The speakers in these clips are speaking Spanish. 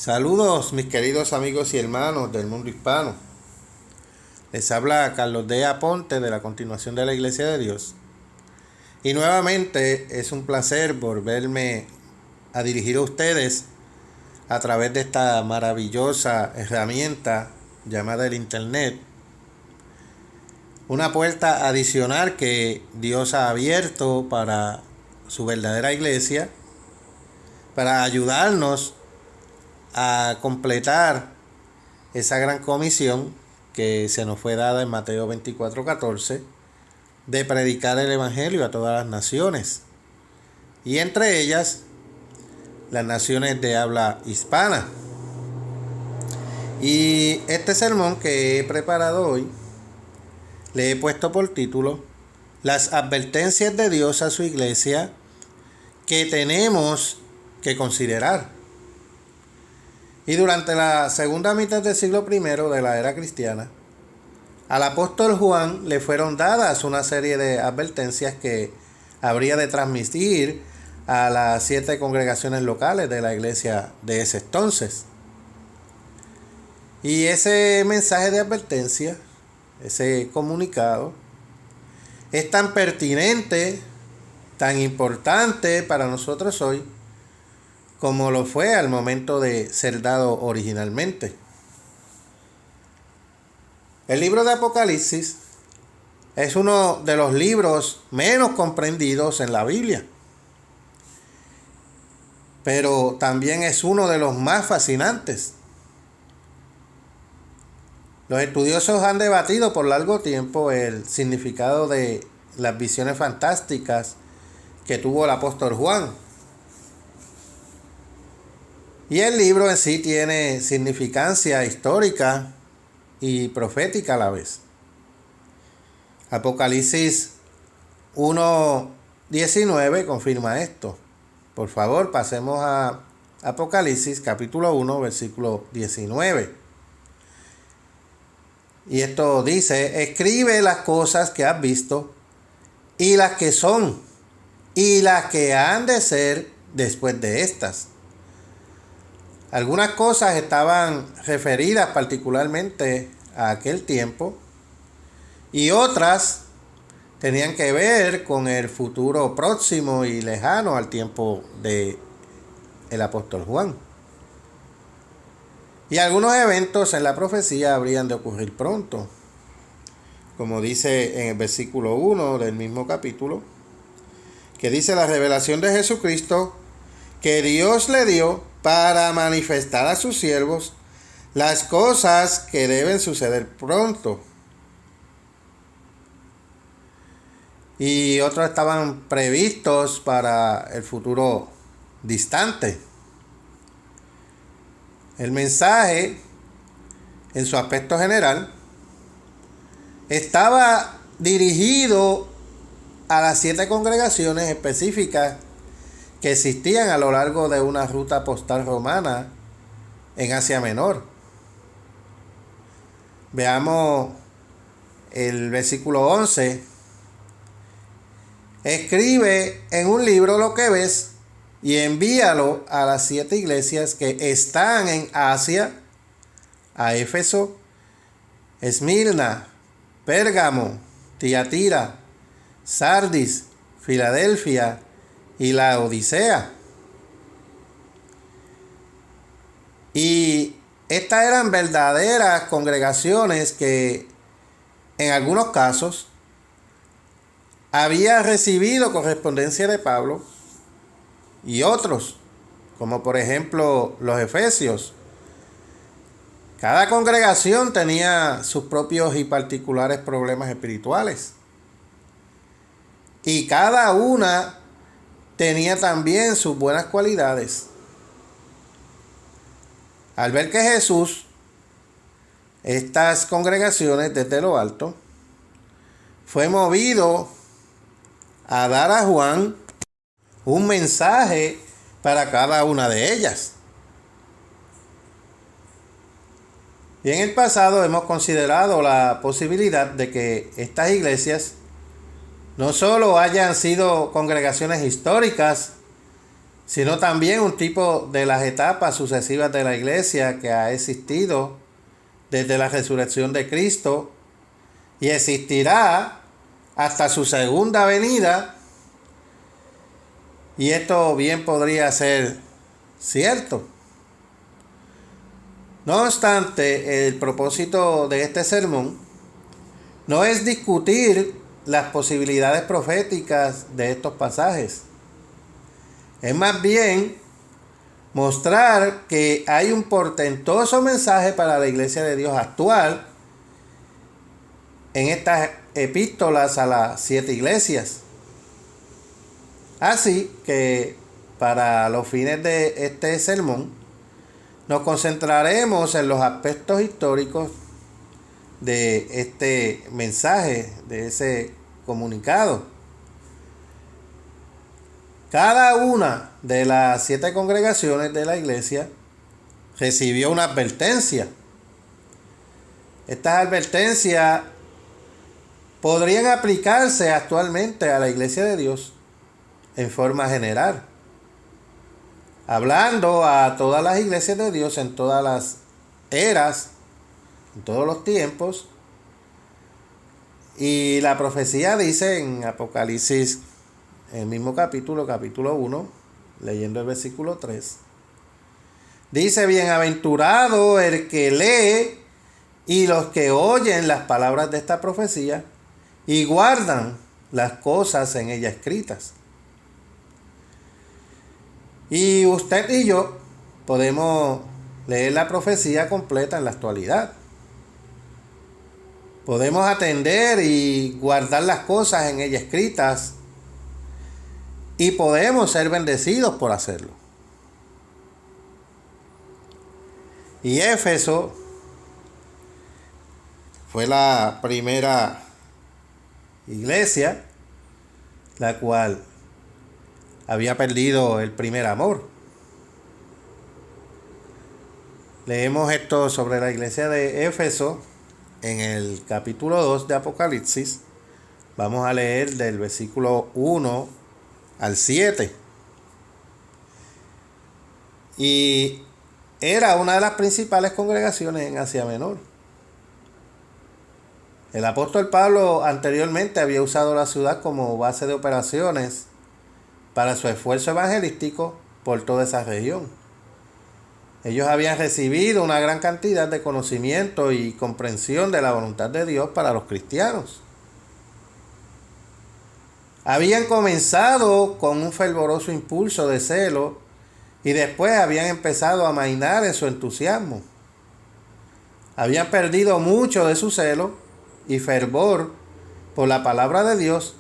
Saludos mis queridos amigos y hermanos del mundo hispano. Les habla Carlos D. Aponte de la Continuación de la Iglesia de Dios. Y nuevamente es un placer volverme a dirigir a ustedes a través de esta maravillosa herramienta llamada el Internet. Una puerta adicional que Dios ha abierto para su verdadera iglesia, para ayudarnos a completar esa gran comisión que se nos fue dada en Mateo 24:14 de predicar el Evangelio a todas las naciones, y entre ellas las naciones de habla hispana. Y este sermón que he preparado hoy le he puesto por título Las advertencias de Dios a su iglesia que tenemos que considerar. Y durante la segunda mitad del siglo I de la era cristiana, al apóstol Juan le fueron dadas una serie de advertencias que habría de transmitir a las 7 congregaciones locales de la iglesia de ese entonces. Y ese mensaje de advertencia, ese comunicado, es tan pertinente, tan importante para nosotros hoy, como lo fue al momento de ser dado originalmente. El libro de Apocalipsis es uno de los libros menos comprendidos en la Biblia, pero también es uno de los más fascinantes. Los estudiosos han debatido por largo tiempo el significado de las visiones fantásticas que tuvo el apóstol Juan. Y el libro en sí tiene significancia histórica y profética a la vez. Apocalipsis 1:19 confirma esto. Por favor, pasemos a Apocalipsis capítulo 1, versículo 19. Y esto dice: escribe las cosas que has visto, y las que son, y las que han de ser después de estas. Algunas cosas estaban referidas particularmente a aquel tiempo, y otras tenían que ver con el futuro próximo y lejano al tiempo de el apóstol Juan. Y algunos eventos en la profecía habrían de ocurrir pronto, como dice en el versículo 1 del mismo capítulo, que dice: la revelación de Jesucristo que Dios le dio para manifestar a sus siervos las cosas que deben suceder pronto. Y otros estaban previstos para el futuro distante. El mensaje, en su aspecto general, estaba dirigido a las 7 congregaciones específicas que existían a lo largo de una ruta postal romana en Asia Menor. Veamos el versículo 11. Escribe en un libro lo que ves y envíalo a las 7 iglesias que están en Asia, a Éfeso, Esmirna, Pérgamo, Tiatira, Sardis, Filadelfia y la Odisea. Y estas eran verdaderas congregaciones que en algunos casos había recibido correspondencia de Pablo, y otros, como por ejemplo los efesios. Cada congregación tenía sus propios y particulares problemas espirituales, y cada una tenía también sus buenas cualidades. Al ver que Jesús, estas congregaciones desde lo alto, fue movido a dar a Juan un mensaje para cada una de ellas. Y en el pasado hemos considerado la posibilidad de que estas iglesias no solo hayan sido congregaciones históricas sino también un tipo de las etapas sucesivas de la iglesia que ha existido desde la resurrección de Cristo y existirá hasta su segunda venida. Y esto bien podría ser cierto. No obstante, el propósito de este sermón no es discutir las posibilidades proféticas de estos pasajes. Es más bien mostrar que hay un portentoso mensaje para la iglesia de Dios actual en estas epístolas a las 7 iglesias. Así que para los fines de este sermón nos concentraremos en los aspectos históricos de este mensaje, de ese comunicado. Cada una de las 7 congregaciones de la iglesia recibió una advertencia. Estas advertencias podrían aplicarse actualmente a la iglesia de Dios en forma general, hablando a todas las iglesias de Dios en todas las eras, en todos los tiempos. Y la profecía dice en Apocalipsis, en el mismo capítulo 1, leyendo el versículo 3, dice: bienaventurado el que lee y los que oyen las palabras de esta profecía y guardan las cosas en ella escritas. Y usted y yo podemos leer la profecía completa en la actualidad. Podemos atender y guardar las cosas en ella escritas y podemos ser bendecidos por hacerlo. Y Éfeso fue la primera iglesia la cual había perdido el primer amor. Leemos esto sobre la iglesia de Éfeso en el capítulo 2 de Apocalipsis. Vamos a leer del versículo 1 al 7. Y era una de las principales congregaciones en Asia Menor. El apóstol Pablo anteriormente había usado la ciudad como base de operaciones para su esfuerzo evangelístico por toda esa región. Ellos habían recibido una gran cantidad de conocimiento y comprensión de la voluntad de Dios para los cristianos. Habían comenzado con un fervoroso impulso de celo y después habían empezado a amainar en su entusiasmo. Habían perdido mucho de su celo y fervor por la palabra de Dios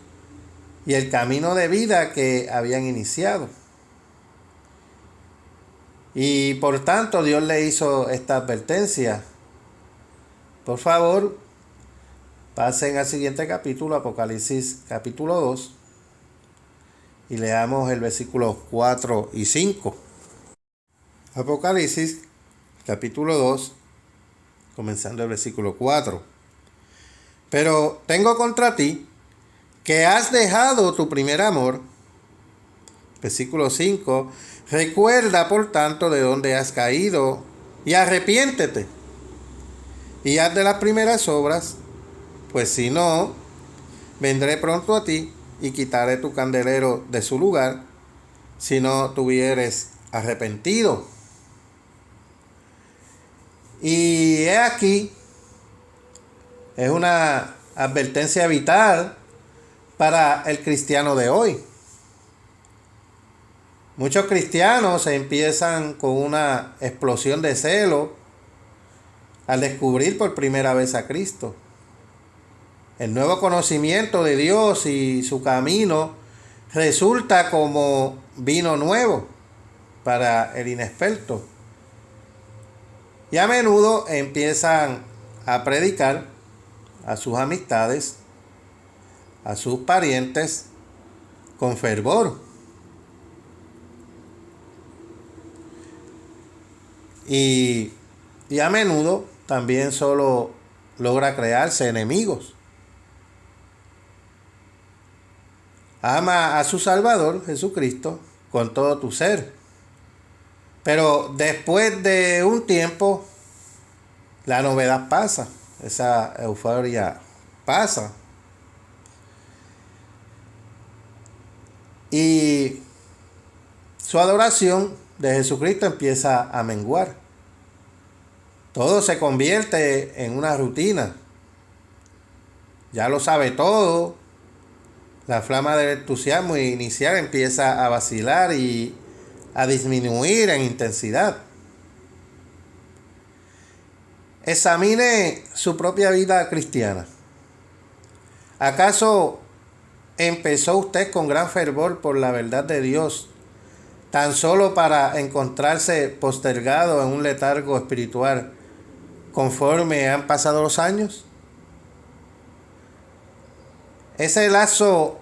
y el camino de vida que habían iniciado. Y por tanto Dios le hizo esta advertencia. Por favor, pasen al siguiente capítulo, Apocalipsis capítulo 2, y leamos el versículo 4 y 5. Apocalipsis capítulo 2, comenzando el versículo 4. Pero tengo contra ti que has dejado tu primer amor. Versículo 5. Recuerda, por tanto, de dónde has caído y arrepiéntete y haz de las primeras obras, pues si no, vendré pronto a ti y quitaré tu candelero de su lugar si no te hubieres arrepentido. Y he aquí, es una advertencia vital para el cristiano de hoy. Muchos cristianos empiezan con una explosión de celo al descubrir por primera vez a Cristo. El nuevo conocimiento de Dios y su camino resulta como vino nuevo para el inexperto. Y a menudo empiezan a predicar a sus amistades, a sus parientes, con fervor. Y a menudo también solo logra crearse enemigos. Ama a su Salvador, Jesucristo, con todo tu ser. Pero después de un tiempo, la novedad pasa, esa euforia pasa. Y su adoración de Jesucristo empieza a menguar. Todo se convierte en una rutina. Ya lo sabe todo. La flama del entusiasmo inicial empieza a vacilar y a disminuir en intensidad. Examine su propia vida cristiana. ¿Acaso empezó usted con gran fervor por la verdad de Dios, tan solo para encontrarse postergado en un letargo espiritual conforme han pasado los años? Ese lazo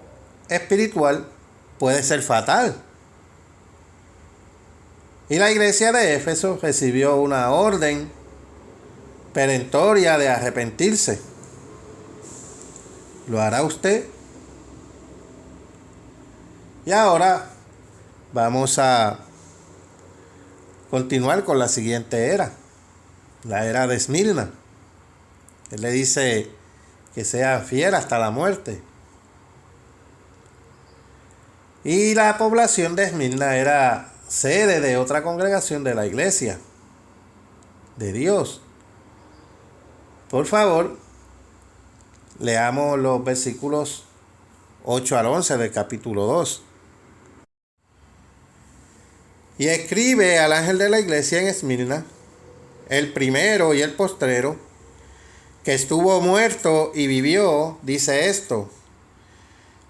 espiritual puede ser fatal. Y la iglesia de Éfeso recibió una orden perentoria de arrepentirse. ¿Lo hará usted? Y ahora vamos a continuar con la siguiente era, la era de Esmirna. Él le dice que sea fiel hasta la muerte. Y la población de Esmirna era sede de otra congregación de la iglesia de Dios. Por favor, leamos los versículos 8 al 11 del capítulo 2. Y escribe al ángel de la iglesia en Esmirna, el primero y el postrero, que estuvo muerto y vivió, dice esto: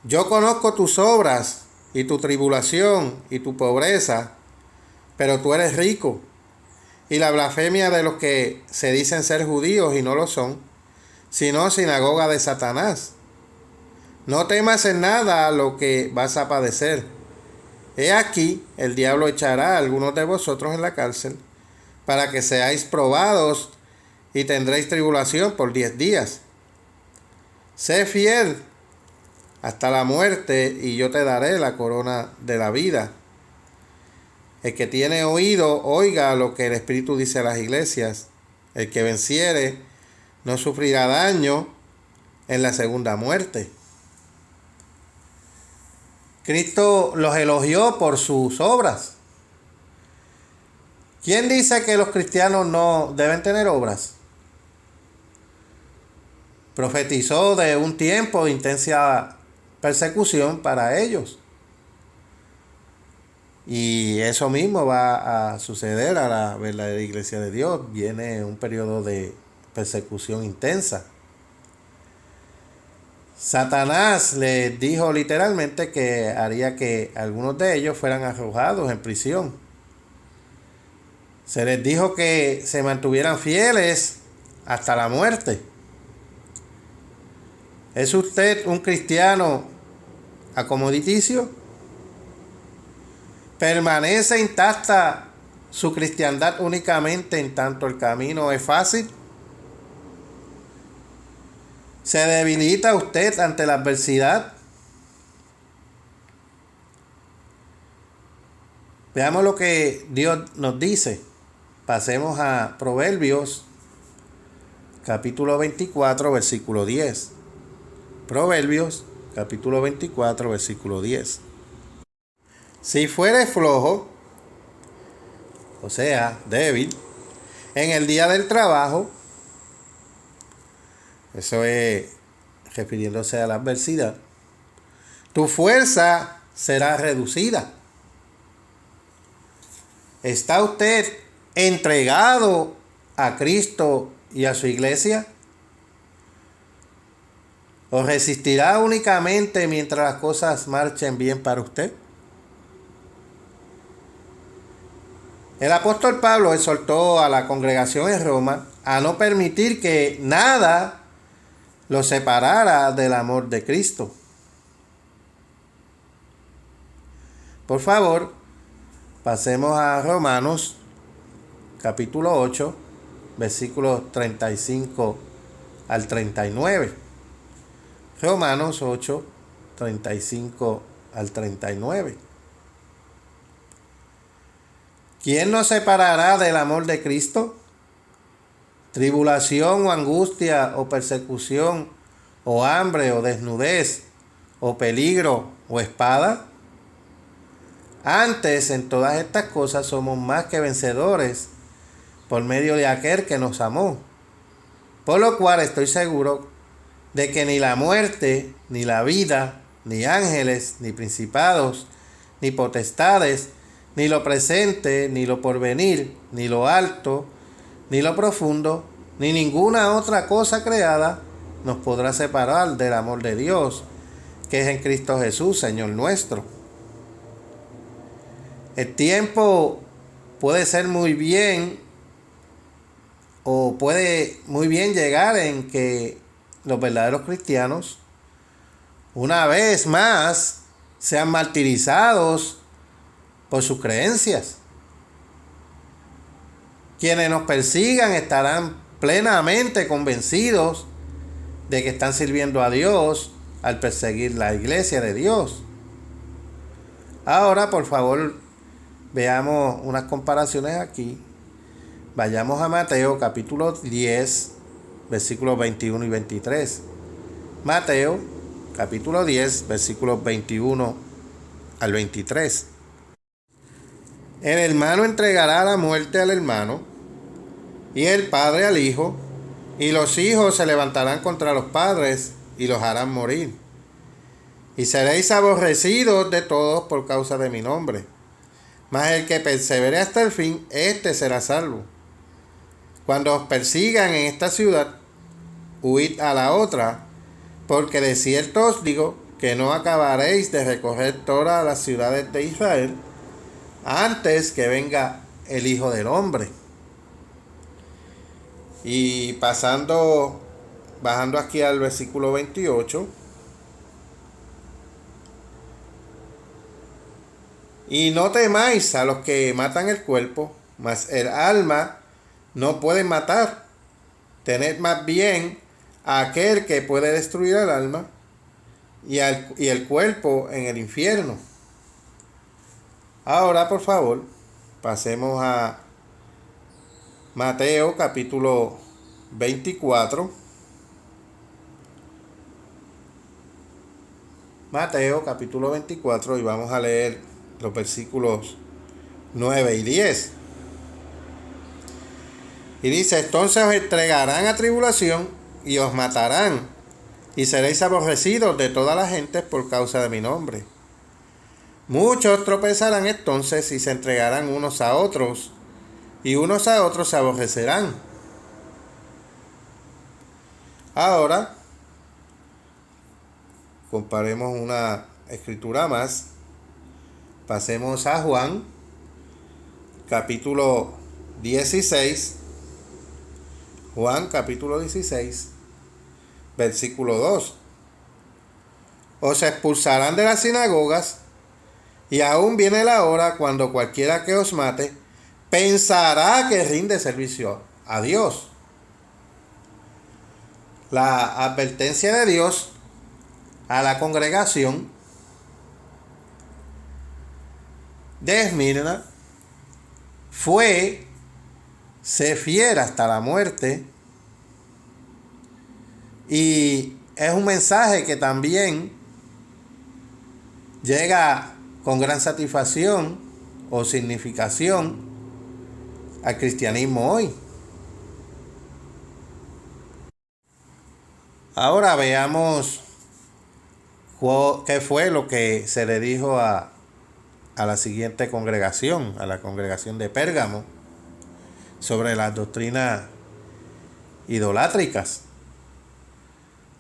yo conozco tus obras y tu tribulación y tu pobreza, pero tú eres rico, y la blasfemia de los que se dicen ser judíos y no lo son, sino sinagoga de Satanás. No temas en nada lo que vas a padecer. He aquí, el diablo echará a algunos de vosotros en la cárcel, para que seáis probados y tendréis tribulación por 10 días. Sé fiel hasta la muerte, y yo te daré la corona de la vida. El que tiene oído, oiga lo que el Espíritu dice a las iglesias. El que venciere no sufrirá daño en la segunda muerte. Cristo los elogió por sus obras. ¿Quién dice que los cristianos no deben tener obras? Profetizó de un tiempo de intensa persecución para ellos. Y eso mismo va a suceder a la verdadera iglesia de Dios. Viene un periodo de persecución intensa. Satanás les dijo literalmente que haría que algunos de ellos fueran arrojados en prisión. Se les dijo que se mantuvieran fieles hasta la muerte. ¿Es usted un cristiano acomoditicio? ¿Permanece intacta su cristiandad únicamente en tanto el camino es fácil? ¿Se debilita usted ante la adversidad? Veamos lo que Dios nos dice. Pasemos a Proverbios, capítulo 24, versículo 10. Proverbios, capítulo 24, versículo 10. Si fueres flojo, o sea, débil, en el día del trabajo, eso es refiriéndose a la adversidad, tu fuerza será reducida. ¿Está usted entregado a Cristo y a su iglesia? ¿O resistirá únicamente mientras las cosas marchen bien para usted? El apóstol Pablo exhortó a la congregación en Roma a no permitir que nada los separara del amor de Cristo. Por favor, pasemos a Romanos, capítulo 8, versículos 35 al 39. Romanos 8, 35 al 39. ¿Quién nos separará del amor de Cristo? ¿Tribulación o angustia o persecución o hambre o desnudez o peligro o espada? Antes, en todas estas cosas somos más que vencedores por medio de aquel que nos amó. Por lo cual estoy seguro de que ni la muerte, ni la vida, ni ángeles, ni principados, ni potestades, ni lo presente, ni lo porvenir, ni lo alto, ni lo profundo, ni ninguna otra cosa creada nos podrá separar del amor de Dios, que es en Cristo Jesús, Señor nuestro. El tiempo puede ser muy bien, o puede muy bien llegar en que los verdaderos cristianos, una vez más, sean martirizados por sus creencias. Quienes nos persigan estarán plenamente convencidos de que están sirviendo a Dios al perseguir la iglesia de Dios. Ahora, por favor, veamos unas comparaciones aquí. Vayamos a Mateo capítulo 10, versículos 21 y 23. Mateo capítulo 10, versículos 21 al 23. El hermano entregará a la muerte al hermano, y el padre al hijo, y los hijos se levantarán contra los padres y los harán morir. Y seréis aborrecidos de todos por causa de mi nombre. Mas el que persevere hasta el fin, éste será salvo. Cuando os persigan en esta ciudad, huid a la otra, porque de cierto os digo que no acabaréis de recorrer todas las ciudades de Israel antes que venga el Hijo del Hombre. Y bajando aquí al versículo 28. Y no temáis a los que matan el cuerpo, mas el alma no pueden matar. Tened más bien a aquel que puede destruir el alma y el cuerpo en el infierno. Ahora, por favor, pasemos a Mateo capítulo 24. Mateo capítulo 24 y vamos a leer los versículos 9 y 10. Y dice: entonces os entregarán a tribulación y os matarán, y seréis aborrecidos de toda la gente por causa de mi nombre. Muchos tropezarán entonces y se entregarán unos a otros, y unos a otros se aborrecerán. Ahora, comparemos una escritura más. Pasemos a Juan, capítulo 16. Juan, capítulo 16, versículo 2. Os expulsarán de las sinagogas, y aún viene la hora cuando cualquiera que os mate pensará que rinde servicio a Dios. La advertencia de Dios a la congregación de Esmirna fue: sé fiel hasta la muerte. Y es un mensaje que también llega con gran satisfacción o significación al cristianismo hoy. Ahora veamos qué fue lo que se le dijo a la siguiente congregación, a la congregación de Pérgamo, sobre las doctrinas idolátricas.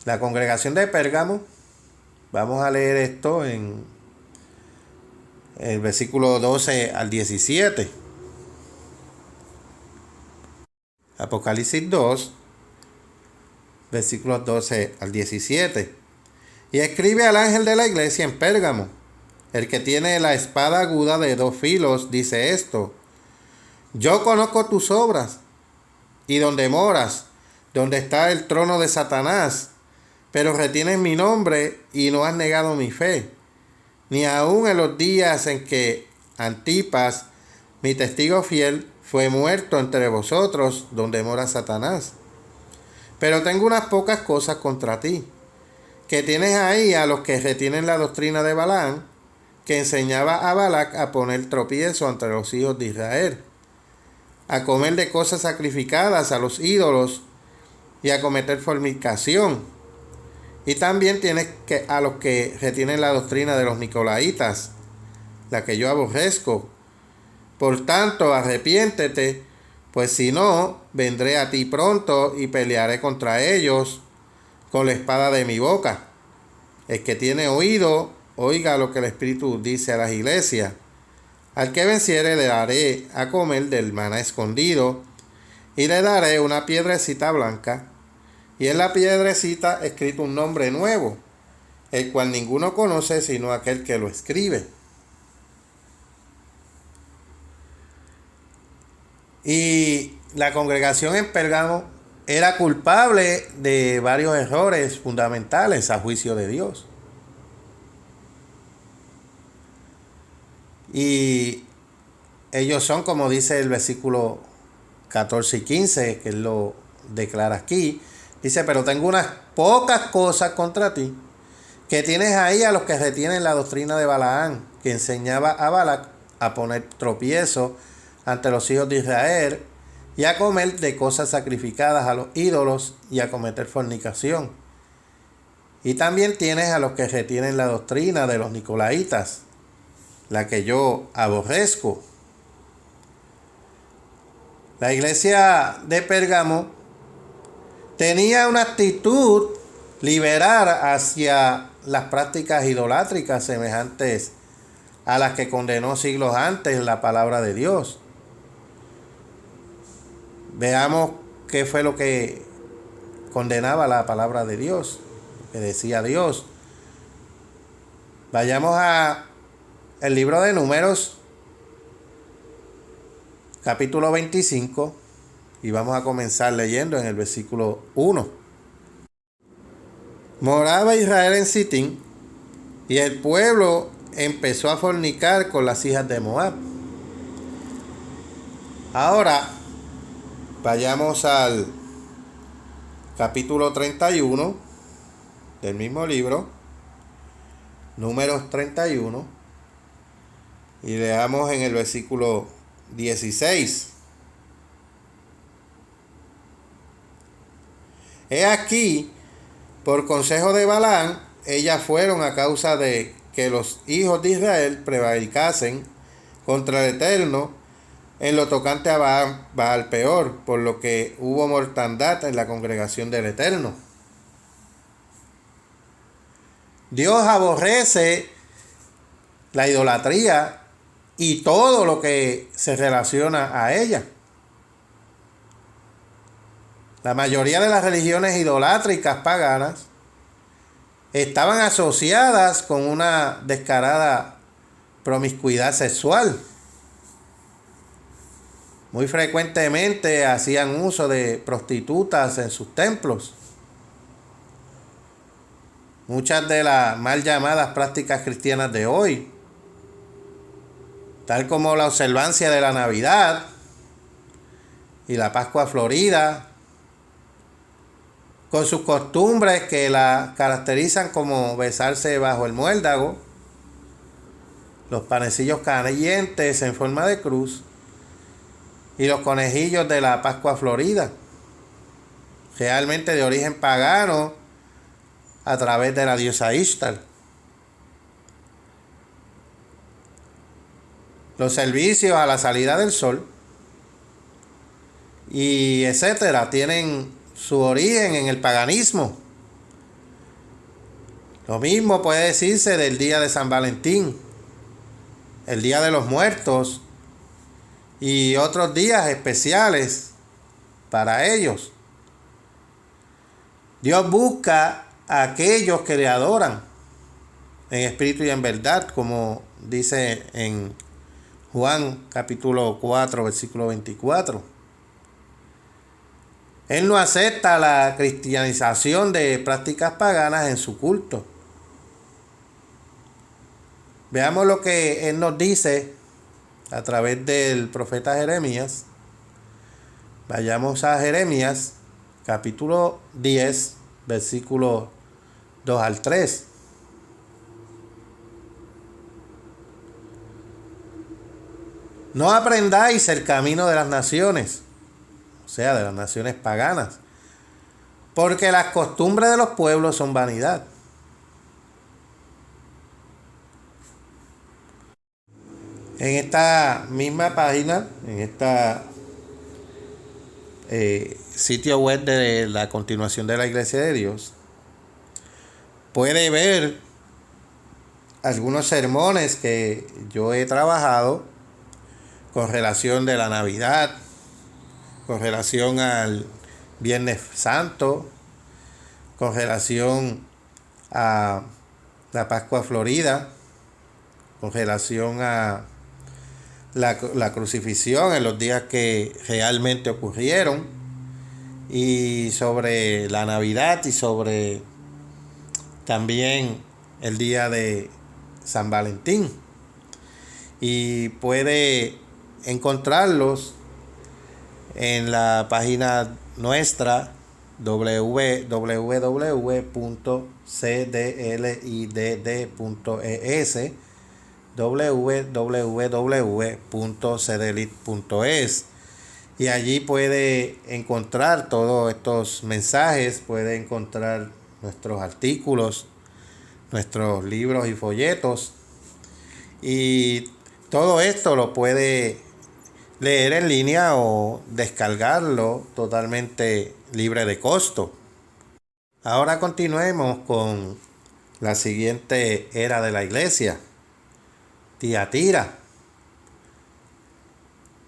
La congregación de Pérgamo, vamos a leer esto en el versículo 12 al 17. Apocalipsis 2, versículos 12 al 17. Y escribe al ángel de la iglesia en Pérgamo: el que tiene la espada aguda de 2 filos dice esto: yo conozco tus obras y donde moras, donde está el trono de Satanás, pero retienes mi nombre y no has negado mi fe, ni aun en los días en que Antipas, mi testigo fiel, fue muerto entre vosotros, donde mora Satanás. Pero tengo unas pocas cosas contra ti, que tienes ahí a los que retienen la doctrina de Balaam, que enseñaba a Balac a poner tropiezo entre los hijos de Israel, a comer de cosas sacrificadas a los ídolos y a cometer fornicación. Y también tienes que a los que retienen la doctrina de los nicolaitas, la que yo aborrezco. Por tanto, arrepiéntete, pues si no, vendré a ti pronto y pelearé contra ellos con la espada de mi boca. El que tiene oído, oiga lo que el Espíritu dice a las iglesias. Al que venciere le daré a comer del maná escondido, y le daré una piedrecita blanca, y en la piedrecita escrito un nombre nuevo, el cual ninguno conoce sino aquel que lo escribe. Y la congregación en Pérgamo era culpable de varios errores fundamentales a juicio de Dios. Y ellos son, como dice el versículo 14 y 15, que él lo declara aquí. Dice, pero tengo unas pocas cosas contra ti, que tienes ahí a los que retienen la doctrina de Balaam, que enseñaba a Balac a poner tropiezo ante los hijos de Israel, y a comer de cosas sacrificadas a los ídolos, y a cometer fornicación. Y también tienes a los que retienen la doctrina de los nicolaitas, la que yo aborrezco. La iglesia de Pérgamo tenía una actitud liberal hacia las prácticas idolátricas semejantes a las que condenó siglos antes la palabra de Dios. Veamos qué fue lo que condenaba la palabra de Dios, que decía Dios. Vayamos a el libro de Números, capítulo 25, y vamos a comenzar leyendo en el versículo 1. Moraba Israel en Sitín, y el pueblo empezó a fornicar con las hijas de Moab. Ahora, vayamos al capítulo 31 del mismo libro, Números 31, y leamos en el versículo 16. He aquí, por consejo de Balaam, ellas fueron a causa de que los hijos de Israel prevaricasen contra el Eterno en lo tocante a Baal peor, por lo que hubo mortandad en la congregación del Eterno. Dios aborrece la idolatría y todo lo que se relaciona a ella. La mayoría de las religiones idolátricas paganas estaban asociadas con una descarada promiscuidad sexual. Muy frecuentemente hacían uso de prostitutas en sus templos. Muchas de las mal llamadas prácticas cristianas de hoy, tal como la observancia de la Navidad y la Pascua Florida, con sus costumbres que la caracterizan como besarse bajo el muérdago, los panecillos calientes en forma de cruz y los conejillos de la Pascua Florida, realmente de origen pagano a través de la diosa Ishtar. Los servicios a la salida del sol y etcétera tienen su origen en el paganismo. Lo mismo puede decirse del día de San Valentín, el día de los muertos y otros días especiales para ellos. Dios busca a aquellos que le adoran en espíritu y en verdad, como dice en Juan capítulo 4, versículo 24. Él no acepta la cristianización de prácticas paganas en su culto. Veamos lo que Él nos dice a través del profeta Jeremías. Vayamos a Jeremías, capítulo 10, versículos 2 al 3. No aprendáis el camino de las naciones, o sea, de las naciones paganas, porque las costumbres de los pueblos son vanidad. En esta misma página, en esta sitio web de la continuación de la Iglesia de Dios, puede ver algunos sermones que yo he trabajado con relación de la Navidad, con relación al Viernes Santo, con relación a la Pascua Florida, con relación a la crucifixión en los días que realmente ocurrieron, y sobre la Navidad y sobre también el día de San Valentín. Y puede encontrarlos en la página nuestra www.cdlidd.es, www.cdlit.es, y allí puede encontrar todos estos mensajes, puede encontrar nuestros artículos, nuestros libros y folletos, y todo esto lo puede leer en línea o descargarlo totalmente libre de costo. Ahora continuemos con la siguiente era de la iglesia, Tiatira,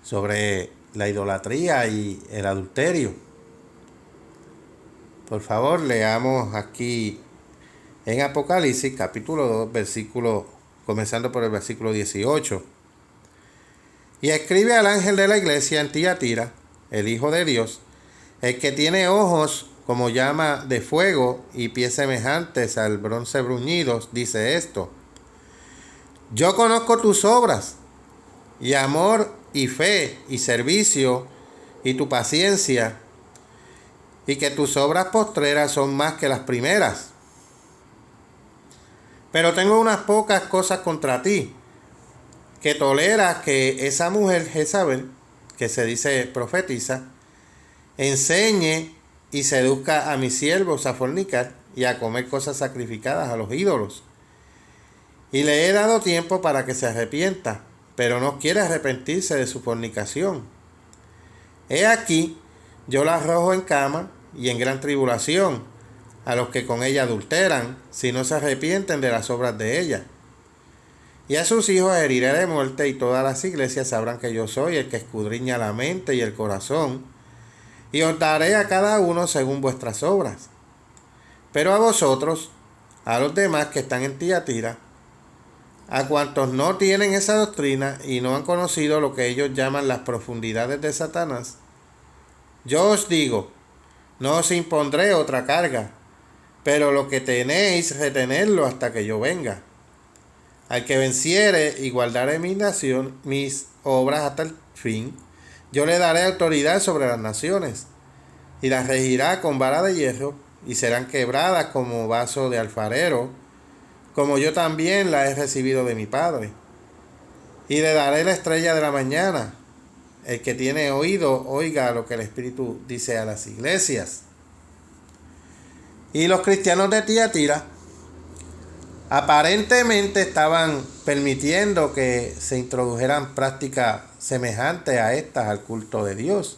sobre la idolatría y el adulterio. Por favor, leamos aquí en Apocalipsis capítulo 2, versículo, comenzando por el versículo 18. Y escribe al ángel de la iglesia en Tiatira, el Hijo de Dios, el que tiene ojos como llama de fuego y pies semejantes al bronce bruñidos, dice esto: yo conozco tus obras, y amor, y fe, y servicio, y tu paciencia, y que tus obras postreras son más que las primeras. Pero tengo unas pocas cosas contra ti, que toleras que esa mujer Jezabel, que se dice profetiza, enseñe y seduzca a mis siervos a fornicar y a comer cosas sacrificadas a los ídolos. Y le he dado tiempo para que se arrepienta, pero no quiere arrepentirse de su fornicación. He aquí, yo la arrojo en cama y en gran tribulación a los que con ella adulteran, si no se arrepienten de las obras de ella. Y a sus hijos heriré de muerte, y todas las iglesias sabrán que yo soy el que escudriña la mente y el corazón, y os daré a cada uno según vuestras obras. Pero a vosotros, a los demás que están en Tiatira, a cuantos no tienen esa doctrina y no han conocido lo que ellos llaman las profundidades de Satanás, yo os digo, no os impondré otra carga, pero lo que tenéis, retenedlo hasta que yo venga. Al que venciere y guardaré mis obras hasta el fin, yo le daré autoridad sobre las naciones, y las regirá con vara de hierro, y serán quebradas como vaso de alfarero, como yo también la he recibido de mi Padre. Y le daré la estrella de la mañana. El que tiene oído, oiga lo que el Espíritu dice a las iglesias. Y los cristianos de Tiatira aparentemente estaban permitiendo que se introdujeran prácticas semejantes a estas al culto de Dios.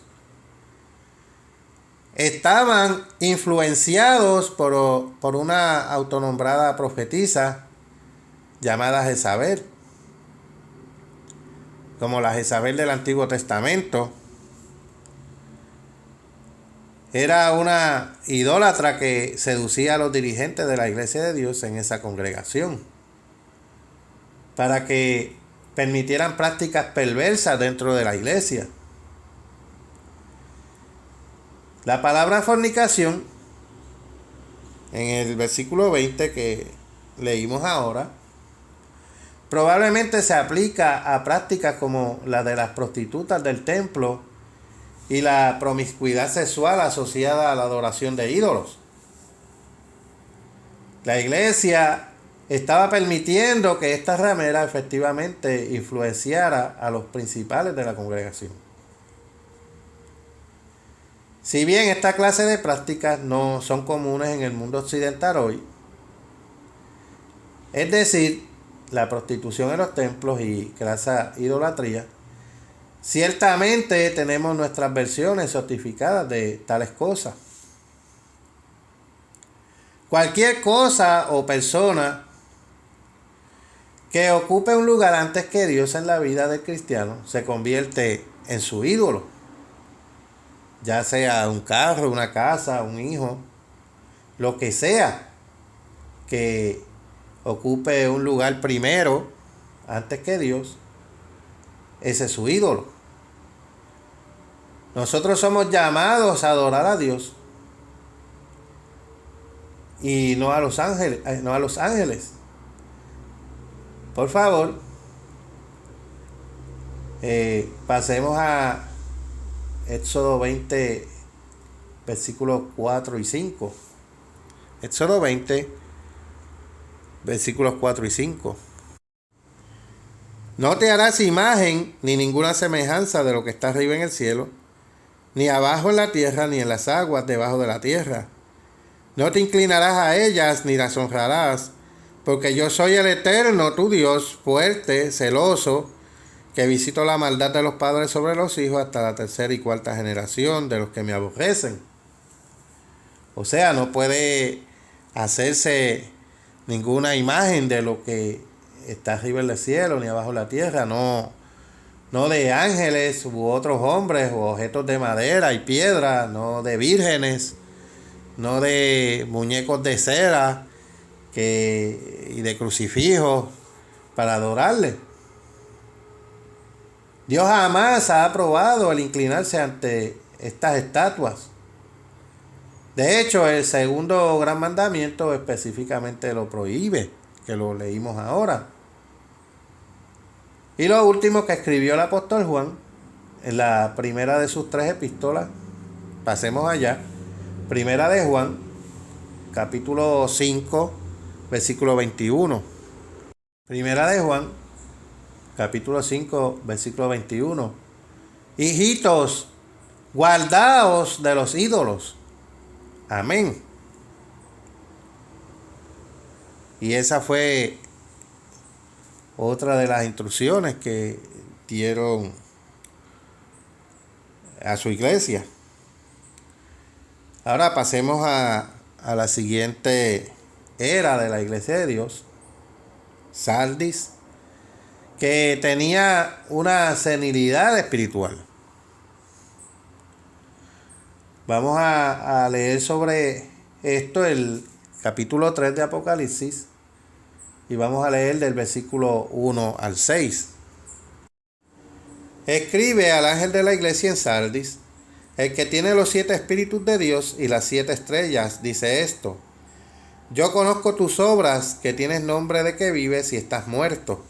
Estaban influenciados por una autonombrada profetisa llamada Jezabel, como la Jezabel del Antiguo Testamento. Era una idólatra que seducía a los dirigentes de la Iglesia de Dios en esa congregación para que permitieran prácticas perversas dentro de la iglesia. La palabra fornicación, en el versículo 20 que leímos ahora, probablemente se aplica a prácticas como la de las prostitutas del templo y la promiscuidad sexual asociada a la adoración de ídolos. La iglesia estaba permitiendo que esta ramera efectivamente influenciara a los principales de la congregación. Si bien esta clase de prácticas no son comunes en el mundo occidental hoy, es decir, la prostitución en los templos y la idolatría, ciertamente tenemos nuestras versiones certificadas de tales cosas. Cualquier cosa o persona que ocupe un lugar antes que Dios en la vida del cristiano se convierte en su ídolo. Ya sea un carro, una casa, un hijo, lo que sea que ocupe un lugar primero antes que Dios, ese es su ídolo. Nosotros somos llamados a adorar a Dios y no a los ángeles. Por favor, pasemos a Éxodo 20, versículos 4 y 5. Éxodo 20, versículos 4 y 5. No te harás imagen ni ninguna semejanza de lo que está arriba en el cielo, ni abajo en la tierra, ni en las aguas debajo de la tierra. No te inclinarás a ellas, ni las honrarás, porque yo soy el Eterno, tu Dios, fuerte, celoso, que visito la maldad de los padres sobre los hijos hasta la tercera y cuarta generación de los que me aborrecen. O sea, no puede hacerse ninguna imagen de lo que está arriba en el cielo ni abajo en la tierra, no de ángeles u otros hombres o objetos de madera y piedra, no de vírgenes, no de muñecos de cera y de crucifijos para adorarle. Dios jamás ha aprobado el inclinarse ante estas estatuas. De hecho, el segundo gran mandamiento específicamente lo prohíbe, que lo leímos ahora. Y lo último que escribió el apóstol Juan, en la primera de sus 3 epístolas, pasemos allá, primera de Juan, capítulo 5, versículo 21. Primera de Juan, capítulo 5, versículo 21. Hijitos, guardaos de los ídolos. Amén. Y esa fue otra de las instrucciones que dieron a su iglesia. Ahora pasemos a la siguiente era de la iglesia de Dios, Sardis, que tenía una senilidad espiritual. Vamos a leer sobre esto el capítulo 3 de Apocalipsis y vamos a leer del versículo 1 al 6. Escribe al ángel de la iglesia en Sardis, el que tiene los 7 espíritus de Dios y las 7 estrellas, dice esto: yo conozco tus obras, que tienes nombre de que vives y estás muerto.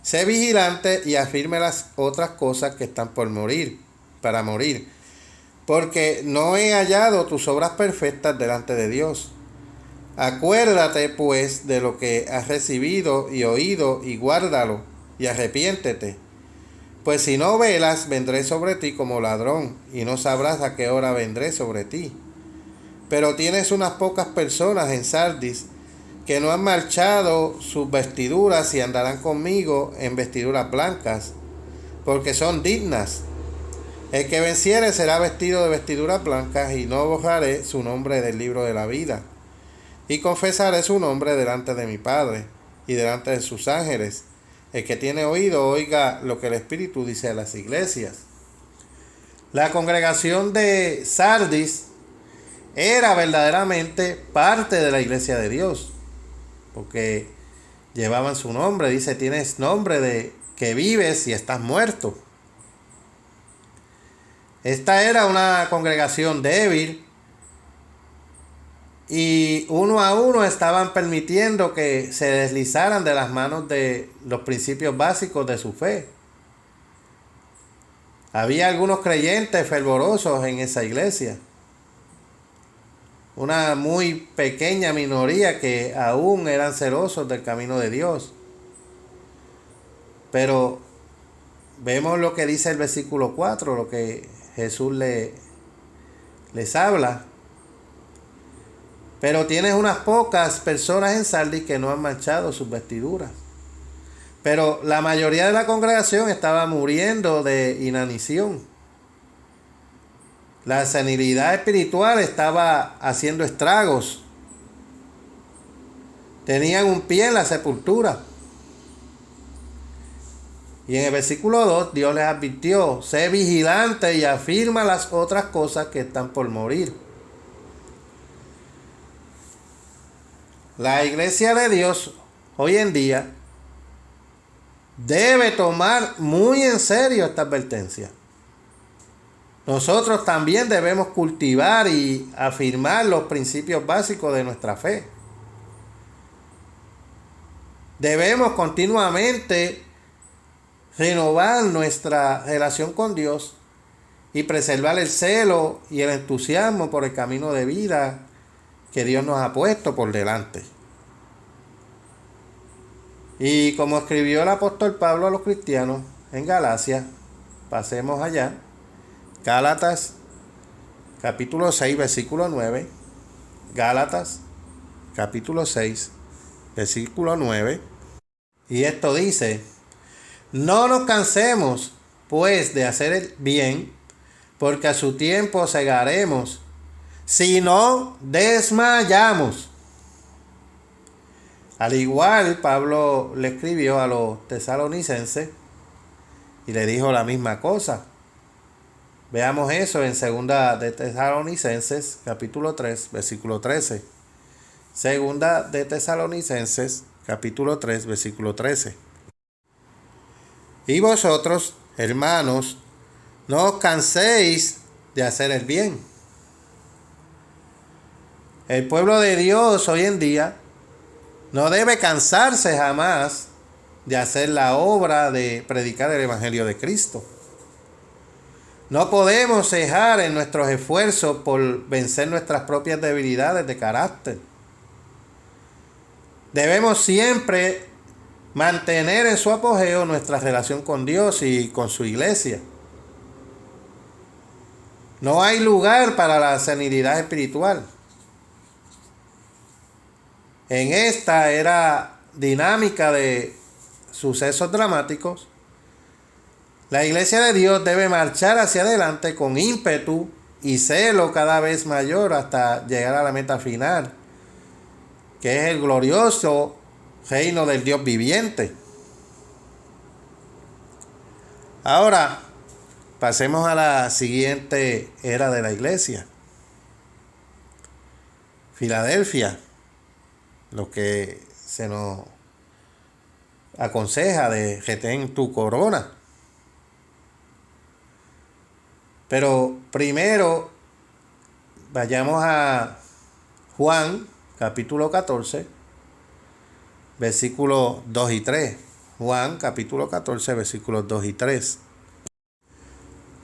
Sé vigilante y afirme las otras cosas que están por morir, para morir, porque no he hallado tus obras perfectas delante de Dios. Acuérdate, pues, de lo que has recibido y oído, y guárdalo, y arrepiéntete. Pues si no velas, vendré sobre ti como ladrón, y no sabrás a qué hora vendré sobre ti. Pero tienes unas pocas personas en Sardis que no han marchado sus vestiduras y andarán conmigo en vestiduras blancas, porque son dignas. El que venciere será vestido de vestiduras blancas, y no borraré su nombre del libro de la vida. Y confesaré su nombre delante de mi Padre y delante de sus ángeles. El que tiene oído, oiga lo que el Espíritu dice a las iglesias. La congregación de Sardis era verdaderamente parte de la iglesia de Dios, porque llevaban su nombre. Dice, tienes nombre de que vives y estás muerto. Esta era una congregación débil, y uno a uno estaban permitiendo que se deslizaran de las manos de los principios básicos de su fe. Había algunos creyentes fervorosos en esa iglesia, una muy pequeña minoría que aún eran celosos del camino de Dios. Pero vemos lo que dice el versículo 4, lo que Jesús les habla. Pero tienes unas pocas personas en Sardis que no han manchado sus vestiduras. Pero la mayoría de la congregación estaba muriendo de inanición. La senilidad espiritual estaba haciendo estragos. Tenían un pie en la sepultura. Y en el versículo 2, Dios les advirtió: sé vigilante y afirma las otras cosas que están por morir. La iglesia de Dios hoy en día debe tomar muy en serio esta advertencia. Nosotros también debemos cultivar y afirmar los principios básicos de nuestra fe. Debemos continuamente renovar nuestra relación con Dios y preservar el celo y el entusiasmo por el camino de vida que Dios nos ha puesto por delante. Y como escribió el apóstol Pablo a los cristianos en Galacia, pasemos allá, Gálatas capítulo 6 versículo 9, Gálatas capítulo 6 versículo 9, y esto dice: no nos cansemos pues de hacer el bien, porque a su tiempo segaremos, si no desmayamos. Al igual, Pablo le escribió a los tesalonicenses y le dijo la misma cosa. Veamos eso en 2 de Tesalonicenses, capítulo 3, versículo 13. 2 de Tesalonicenses, capítulo 3, versículo 13. Y vosotros, hermanos, no os canséis de hacer el bien. El pueblo de Dios hoy en día no debe cansarse jamás de hacer la obra de predicar el Evangelio de Cristo. No podemos cejar en nuestros esfuerzos por vencer nuestras propias debilidades de carácter. Debemos siempre mantener en su apogeo nuestra relación con Dios y con su iglesia. No hay lugar para la senilidad espiritual. En esta era dinámica de sucesos dramáticos, la iglesia de Dios debe marchar hacia adelante con ímpetu y celo cada vez mayor hasta llegar a la meta final, que es el glorioso reino del Dios viviente. Ahora, pasemos a la siguiente era de la iglesia. Filadelfia, lo que se nos aconseja de retén tu corona. Pero primero vayamos a Juan capítulo 14, versículos 2 y 3. Juan capítulo 14, versículos 2 y 3.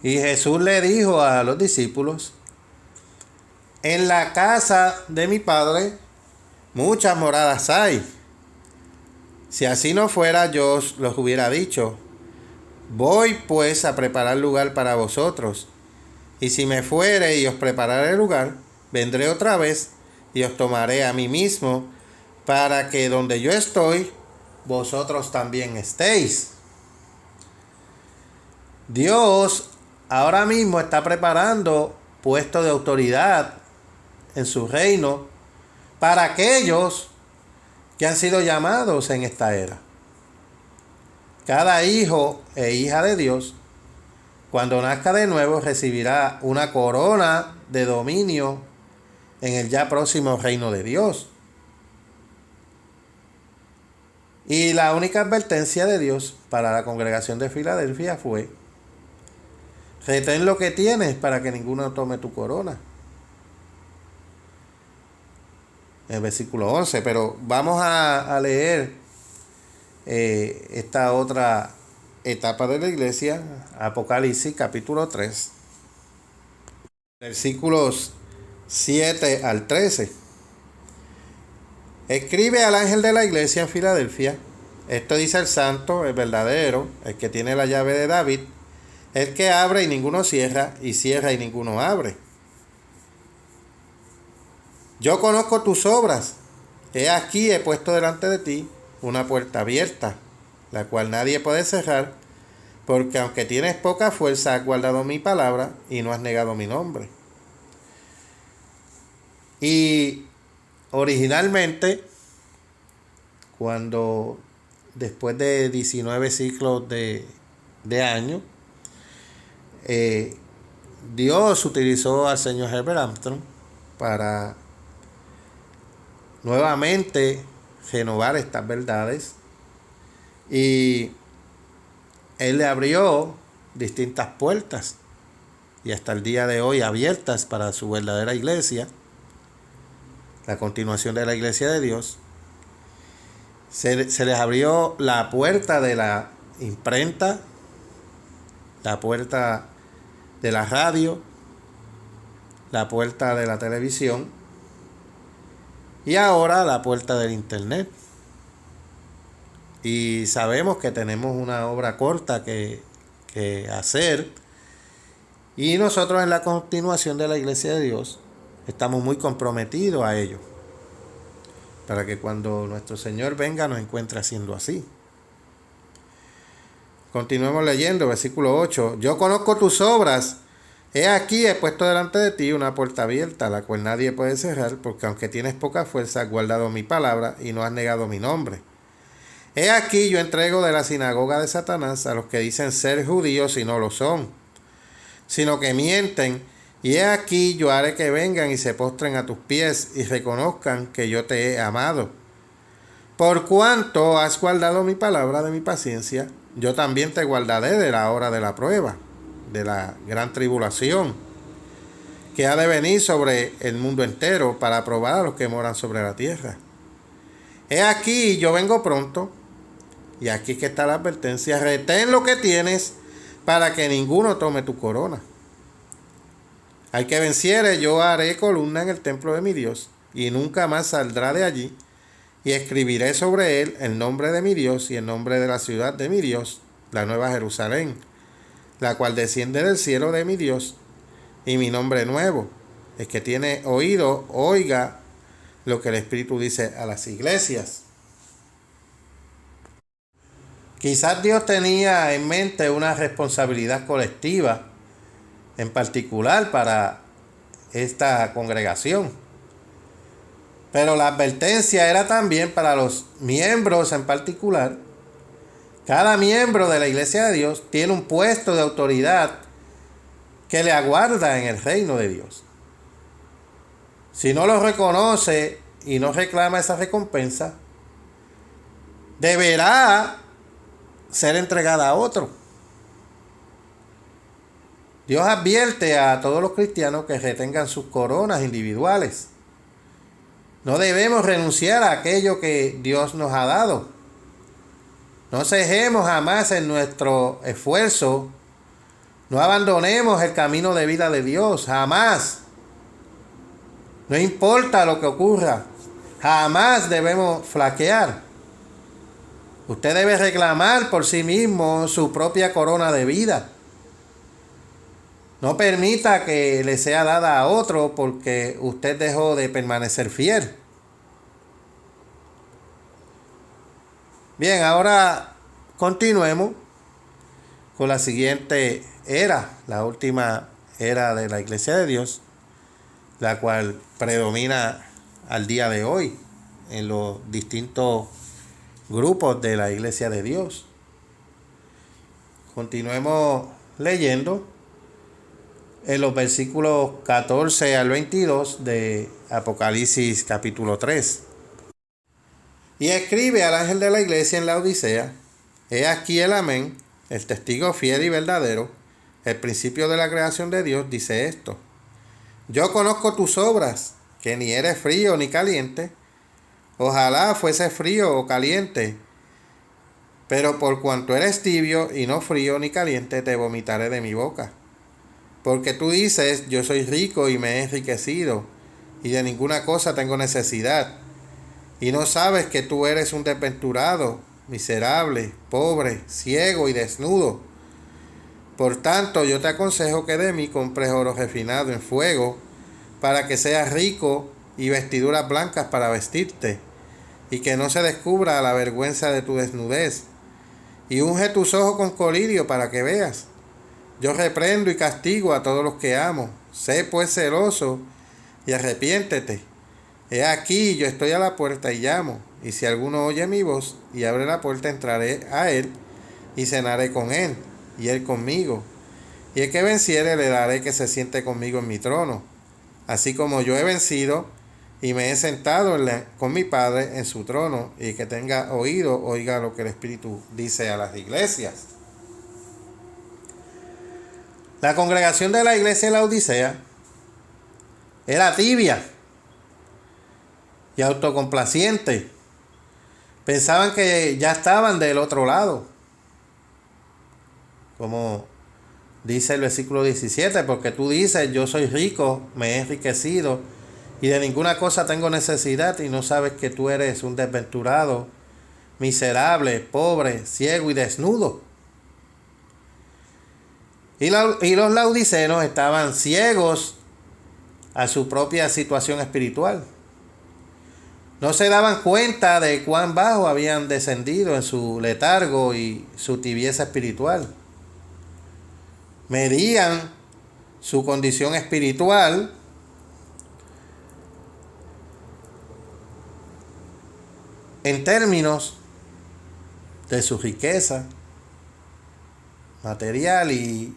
Y Jesús le dijo a los discípulos: en la casa de mi Padre muchas moradas hay. Si así no fuera, yo os los hubiera dicho. Voy pues a preparar lugar para vosotros. Y si me fuere y os prepararé el lugar, vendré otra vez y os tomaré a mí mismo, para que donde yo estoy, vosotros también estéis. Dios ahora mismo está preparando puestos de autoridad en su reino para aquellos que han sido llamados en esta era. Cada hijo e hija de Dios, cuando nazca de nuevo, recibirá una corona de dominio en el ya próximo reino de Dios. Y la única advertencia de Dios para la congregación de Filadelfia fue: retén lo que tienes para que ninguno tome tu corona. en el versículo 11, pero vamos a leer esta otra etapa de la iglesia, Apocalipsis capítulo 3, versículos 7 al 13. Escribe al ángel de la iglesia en Filadelfia: esto dice el santo, el verdadero, el que tiene la llave de David, el que abre y ninguno cierra, y cierra y ninguno abre. Yo conozco tus obras. He aquí he puesto delante de ti una puerta abierta, la cual nadie puede cerrar, porque aunque tienes poca fuerza, has guardado mi palabra y no has negado mi nombre. Y originalmente, cuando después de 19 ciclos de años, Dios utilizó al señor Herbert Armstrong para nuevamente renovar estas verdades, y él le abrió distintas puertas, y hasta el día de hoy abiertas para su verdadera iglesia, la continuación de la iglesia de Dios. Se les abrió la puerta de la imprenta, la puerta de la radio, la puerta de la televisión y ahora la puerta del internet. Y sabemos que tenemos una obra corta que hacer, y nosotros en la continuación de la iglesia de Dios estamos muy comprometidos a ello, para que cuando nuestro Señor venga nos encuentre haciendo así. Continuemos leyendo, versículo 8. Yo conozco tus obras. He aquí he puesto delante de ti una puerta abierta, la cual nadie puede cerrar, porque aunque tienes poca fuerza, has guardado mi palabra y no has negado mi nombre. He aquí yo entrego de la sinagoga de Satanás a los que dicen ser judíos y no lo son, sino que mienten. Y he aquí yo haré que vengan y se postren a tus pies y reconozcan que yo te he amado. Por cuanto has guardado mi palabra de mi paciencia, yo también te guardaré de la hora de la prueba, de la gran tribulación, que ha de venir sobre el mundo entero para probar a los que moran sobre la tierra. He aquí yo vengo pronto, y aquí que está la advertencia: retén lo que tienes para que ninguno tome tu corona. Al que venciere, yo haré columna en el templo de mi Dios, y nunca más saldrá de allí, y escribiré sobre él el nombre de mi Dios y el nombre de la ciudad de mi Dios, la nueva Jerusalén, la cual desciende del cielo de mi Dios, y mi nombre nuevo. El que tiene oído, oiga lo que el Espíritu dice a las iglesias. Quizás Dios tenía en mente una responsabilidad colectiva en particular para esta congregación, pero la advertencia era también para los miembros en particular. Cada miembro de la iglesia de Dios tiene un puesto de autoridad que le aguarda en el reino de Dios. Si no lo reconoce y no reclama esa recompensa, deberá ser entregada a otro. Dios advierte a todos los cristianos que retengan sus coronas individuales. No debemos renunciar a aquello que Dios nos ha dado. No cejemos jamás en nuestro esfuerzo. No abandonemos el camino de vida de Dios, jamás. No importa lo que ocurra, jamás debemos flaquear. Usted debe reclamar por sí mismo su propia corona de vida. No permita que le sea dada a otro porque usted dejó de permanecer fiel. Bien, ahora continuemos con la siguiente era, la última era de la iglesia de Dios, la cual predomina al día de hoy en los distintos grupos de la iglesia de Dios. Continuemos leyendo en los versículos 14 al 22 de Apocalipsis capítulo 3. Y escribe al ángel de la iglesia en la Odisea: he aquí el amén, el testigo fiel y verdadero, el principio de la creación de Dios, dice esto: yo conozco tus obras, que ni eres frío ni caliente. Ojalá fuese frío o caliente, pero por cuanto eres tibio y no frío ni caliente, te vomitaré de mi boca. Porque tú dices, yo soy rico y me he enriquecido, y de ninguna cosa tengo necesidad. Y no sabes que tú eres un desventurado, miserable, pobre, ciego y desnudo. Por tanto, yo te aconsejo que de mí compres oro refinado en fuego, para que seas rico, y vestiduras blancas para vestirte, y que no se descubra la vergüenza de tu desnudez. Y unge tus ojos con colirio para que veas. Yo reprendo y castigo a todos los que amo. Sé pues celoso y arrepiéntete. He aquí, yo estoy a la puerta y llamo. Y si alguno oye mi voz y abre la puerta, entraré a él y cenaré con él y él conmigo. Y el que venciere le daré que se siente conmigo en mi trono, así como yo he vencido y me he sentado con mi Padre en su trono. Y el que tenga oído, oiga lo que el Espíritu dice a las iglesias. La congregación de la iglesia de la Odisea era tibia y autocomplaciente. Pensaban que ya estaban del otro lado, como dice el versículo 17, porque tú dices, yo soy rico, me he enriquecido, y de ninguna cosa tengo necesidad, y no sabes que tú eres un desventurado, miserable, pobre, ciego y desnudo. Y los laodicenos estaban ciegos a su propia situación espiritual. No se daban cuenta de cuán bajo habían descendido en su letargo y su tibieza espiritual. Medían su condición espiritual en términos de su riqueza material, y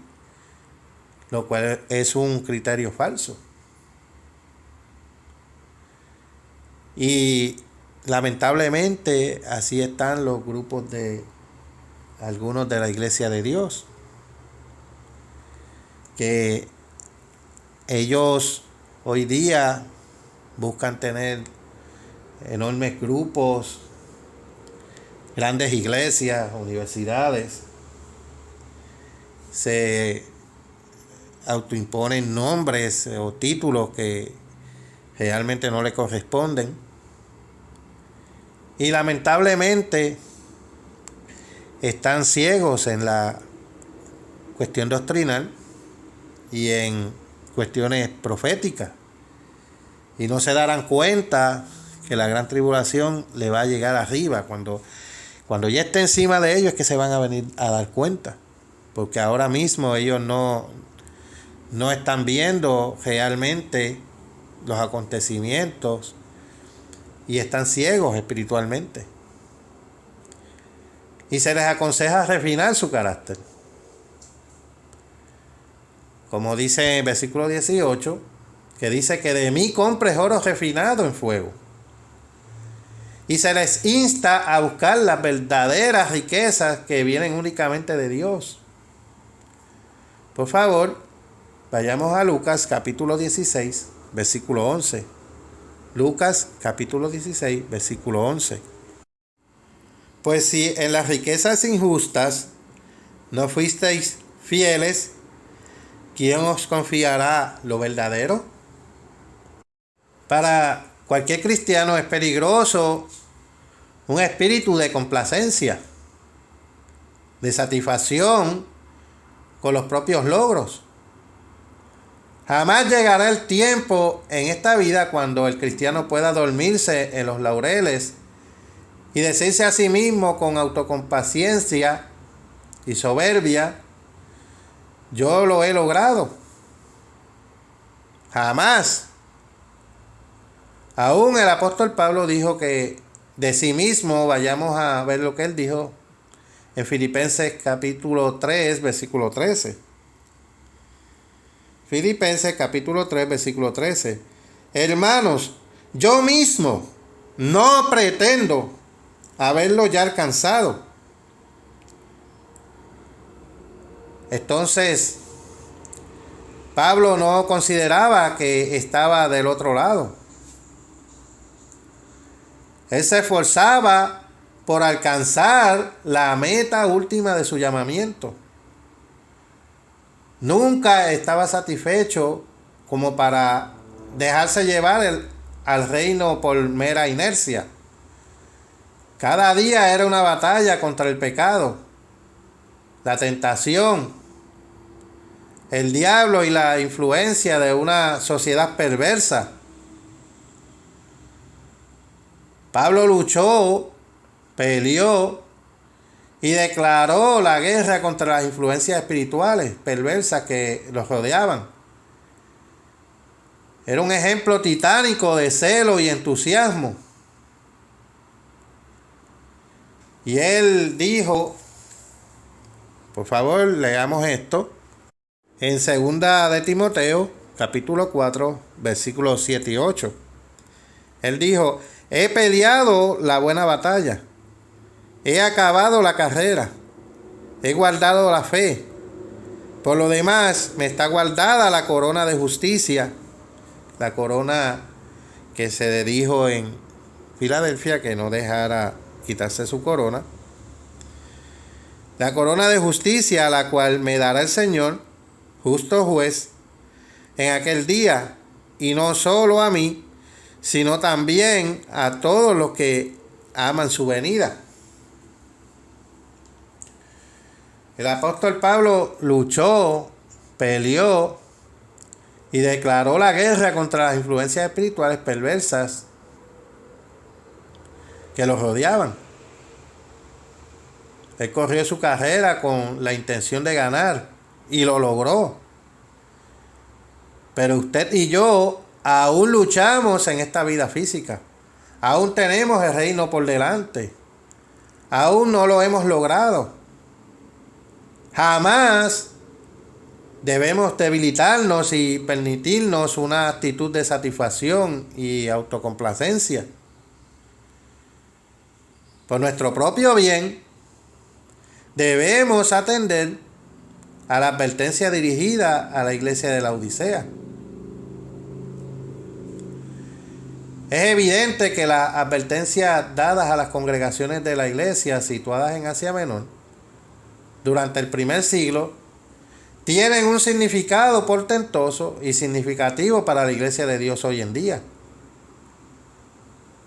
lo cual es un criterio falso. Y lamentablemente así están los grupos de algunos de la Iglesia de Dios, que ellos hoy día buscan tener enormes grupos, grandes iglesias, universidades, se autoimponen nombres o títulos que realmente no le corresponden, y lamentablemente están ciegos en la cuestión doctrinal y en cuestiones proféticas, y no se darán cuenta que la gran tribulación le va a llegar arriba. Cuando ya esté encima de ellos es que se van a venir a dar cuenta, porque ahora mismo ellos no están viendo realmente los acontecimientos y están ciegos espiritualmente, y se les aconseja refinar su carácter, como dice en el versículo 18, que dice que de mí compres oro refinado en fuego. Y se les insta a buscar las verdaderas riquezas que vienen únicamente de Dios. Por favor, vayamos a Lucas capítulo 16, versículo 11. Lucas capítulo 16, versículo 11. Pues si en las riquezas injustas no fuisteis fieles, ¿quién os confiará lo verdadero? Para cualquier cristiano es peligroso un espíritu de complacencia, de satisfacción con los propios logros. Jamás llegará el tiempo en esta vida cuando el cristiano pueda dormirse en los laureles y decirse a sí mismo con autocompaciencia y soberbia, yo lo he logrado. Jamás. Aún el apóstol Pablo dijo que de sí mismo, vayamos a ver lo que él dijo en Filipenses capítulo 3, versículo 13. Filipenses capítulo 3, versículo 13. Hermanos, yo mismo no pretendo haberlo ya alcanzado. Entonces, Pablo no consideraba que estaba del otro lado. Él se esforzaba por alcanzar la meta última de su llamamiento. Nunca estaba satisfecho como para dejarse llevar al reino por mera inercia. Cada día era una batalla contra el pecado, la tentación, el diablo y la influencia de una sociedad perversa. Pablo luchó, peleó y declaró la guerra contra las influencias espirituales perversas que los rodeaban. Era un ejemplo titánico de celo y entusiasmo. Y él dijo, por favor, leamos esto, en 2 de Timoteo, capítulo 4, versículos 7 y 8. Él dijo, he peleado la buena batalla, he acabado la carrera, he guardado la fe. Por lo demás, me está guardada la corona de justicia, la corona que se dijo en Filadelfia que no dejara quitarse su corona. La corona de justicia, la cual me dará el Señor, justo juez, en aquel día, y no solo a mí, sino también a todos los que aman su venida. El apóstol Pablo luchó, peleó y declaró la guerra contra las influencias espirituales perversas que los rodeaban. Él corrió su carrera con la intención de ganar y lo logró. Pero usted y yo aún luchamos en esta vida física. Aún tenemos el reino por delante. Aún no lo hemos logrado. Jamás debemos debilitarnos y permitirnos una actitud de satisfacción y autocomplacencia. Por nuestro propio bien, debemos atender a la advertencia dirigida a la iglesia de la Odisea. Es evidente que las advertencias dadas a las congregaciones de la iglesia situadas en Asia Menor durante el primer siglo tienen un significado portentoso y significativo para la iglesia de Dios hoy en día.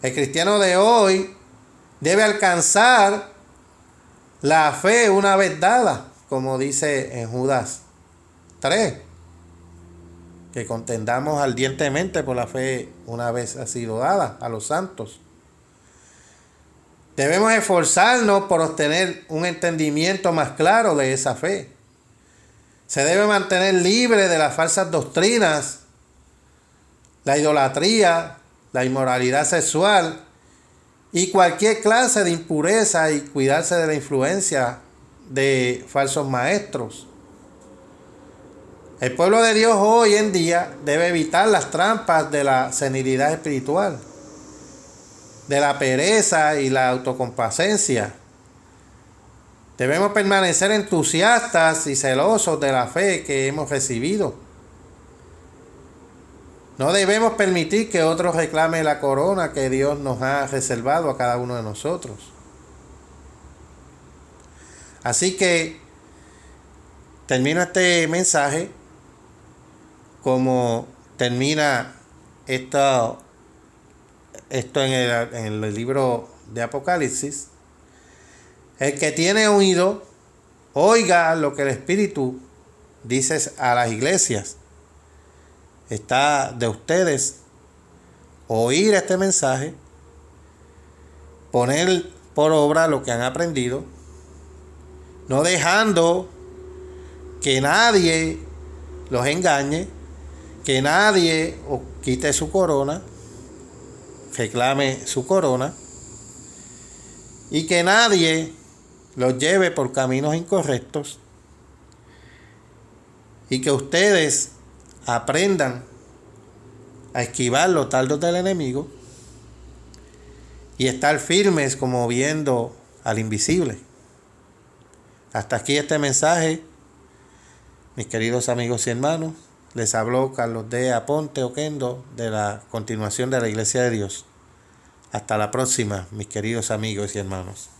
El cristiano de hoy debe alcanzar la fe una vez dada, como dice en Judas 3, que contendamos ardientemente por la fe una vez ha sido dada a los santos. Debemos esforzarnos por obtener un entendimiento más claro de esa fe. Se debe mantener libre de las falsas doctrinas, la idolatría, la inmoralidad sexual y cualquier clase de impureza y cuidarse de la influencia de falsos maestros. El pueblo de Dios hoy en día debe evitar las trampas de la senilidad espiritual, de la pereza y la autocomplacencia. Debemos permanecer entusiastas y celosos de la fe que hemos recibido. No debemos permitir que otros reclamen la corona que Dios nos ha reservado a cada uno de nosotros. Así que termino este mensaje como termina esto en el libro de Apocalipsis. El que tiene oído, oiga lo que el Espíritu dice a las iglesias. Está de ustedes oír este mensaje, poner por obra lo que han aprendido, no dejando que nadie los engañe, que nadie os quite su corona, reclame su corona, y que nadie los lleve por caminos incorrectos, y que ustedes aprendan a esquivar los dardos del enemigo y estar firmes como viendo al invisible. Hasta aquí este mensaje, mis queridos amigos y hermanos. Les habló Carlos D. Aponte Oquendo de la continuación de la Iglesia de Dios. Hasta la próxima, mis queridos amigos y hermanos.